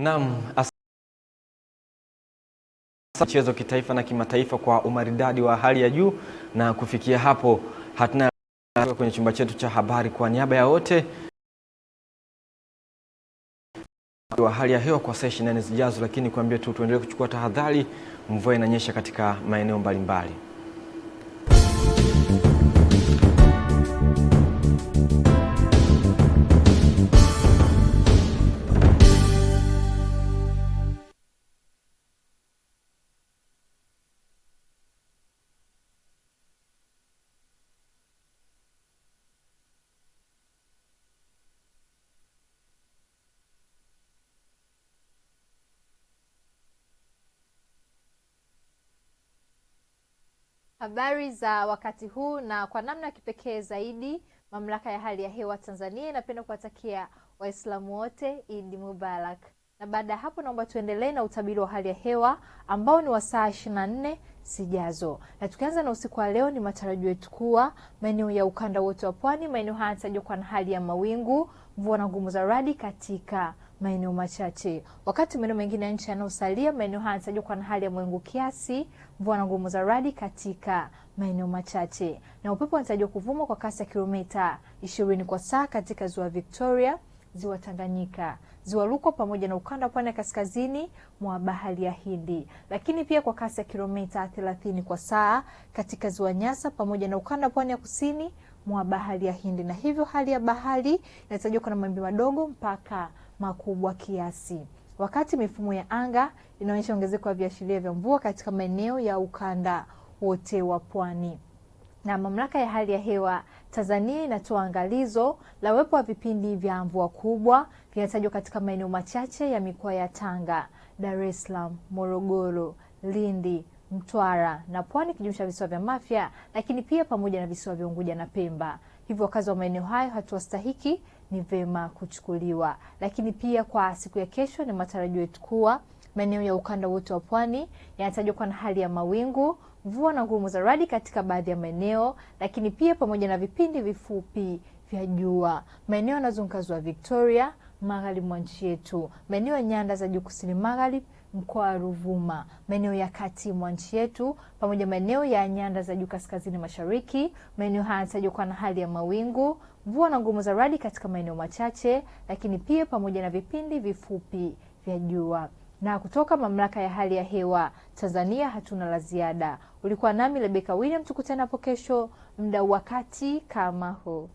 Naam, mchezo kitaifa na kimataifa kwa umaridadi wa hali ya juu, na kufikia hapo hatuna kwenye chumba chetu cha habari. Kwa niaba ya wote wa hali ya hewa kwa saa 24 zijazo, lakini kuambia tu tuendelee kuchukua tahadhari, mvua inanyesha katika maeneo mbalimbali. Habari za wakati huu, na kwa namna kipekee zaidi Mamlaka ya Hali ya Hewa Tanzania inapenda kuwatakia Waislamu wote Eid Mubarak. Na baada ya hapo naomba tuendelee na utabiri wa hali ya hewa ambao ni wa saa 24 zijazo. Na tukianza na usiku wa leo, ni matarajio yetu kuwa maeneo ya ukanda wote wa pwani, maeneo haya yatatajwa kwa hali ya mawingu, mvua na ngumu za radi katika maeneo machache. Wakati maeneo mengine ya nchi yanayosalia, maeneo haya yanatajwa kwa hali ya mawingu kiasi, mvua na ngumu za radi katika maeneo machache. Na upepo unatarajiwa kuvuma kwa kasi ya kilomita 20 kwa saa katika ziwa Victoria, ziwa Tanganyika, ziwa Rukwa pamoja na ukanda wa pwani ya kaskazini mwa bahari ya Hindi. Lakini pia kwa kasi ya kilomita 30 kwa saa katika ziwa Nyasa pamoja na ukanda wa pwani ya kusini mwa bahari ya Hindi. Na hivyo hali ya bahari inatarajiwa kuwa na mawimbi madogo mpaka makubwa kiasi. Wakati mifumo ya anga inaonyesha ongezeko la viashiria vya mvua katika maeneo ya ukanda wote wa pwani. Na Mamlaka ya Hali ya Hewa Tanzania inatoa angalizo la uwepo wa vipindi vya mvua kubwa vinatajwa katika maeneo machache ya mikoa ya Tanga, Dar es Salaam, Morogoro, Lindi, Mtwara na Pwani kijumlisha visiwa vya Mafia, lakini pia pamoja na visiwa vya Unguja na Pemba. Hivyo wakazi wa maeneo hayo hatua stahiki ni vema kuchukuliwa. Lakini pia kwa siku ya kesho, ni matarajio yetu kuwa maeneo ya ukanda wote wa pwani yanatajwa kwa hali ya mawingu, mvua na ngurumo za radi katika baadhi ya maeneo, lakini pia pamoja na vipindi vifupi vya jua. Maeneo yanazunguka ziwa Victoria, magharibi mwa nchi yetu, maeneo ya nyanda za juu kusini magharibi, mkoa wa Ruvuma, maeneo ya kati mwa nchi yetu pamoja maeneo ya nyanda za juu kaskazini mashariki. Maeneo haya yanatajwa kwa hali ya mawingu, mvua na ngurumo za radi katika maeneo machache, lakini pia pamoja na vipindi vifupi vya jua. Na kutoka Mamlaka ya Hali ya Hewa Tanzania hatuna la ziada. Ulikuwa nami Rebecca William, tukutane hapo kesho muda wakati kama huu.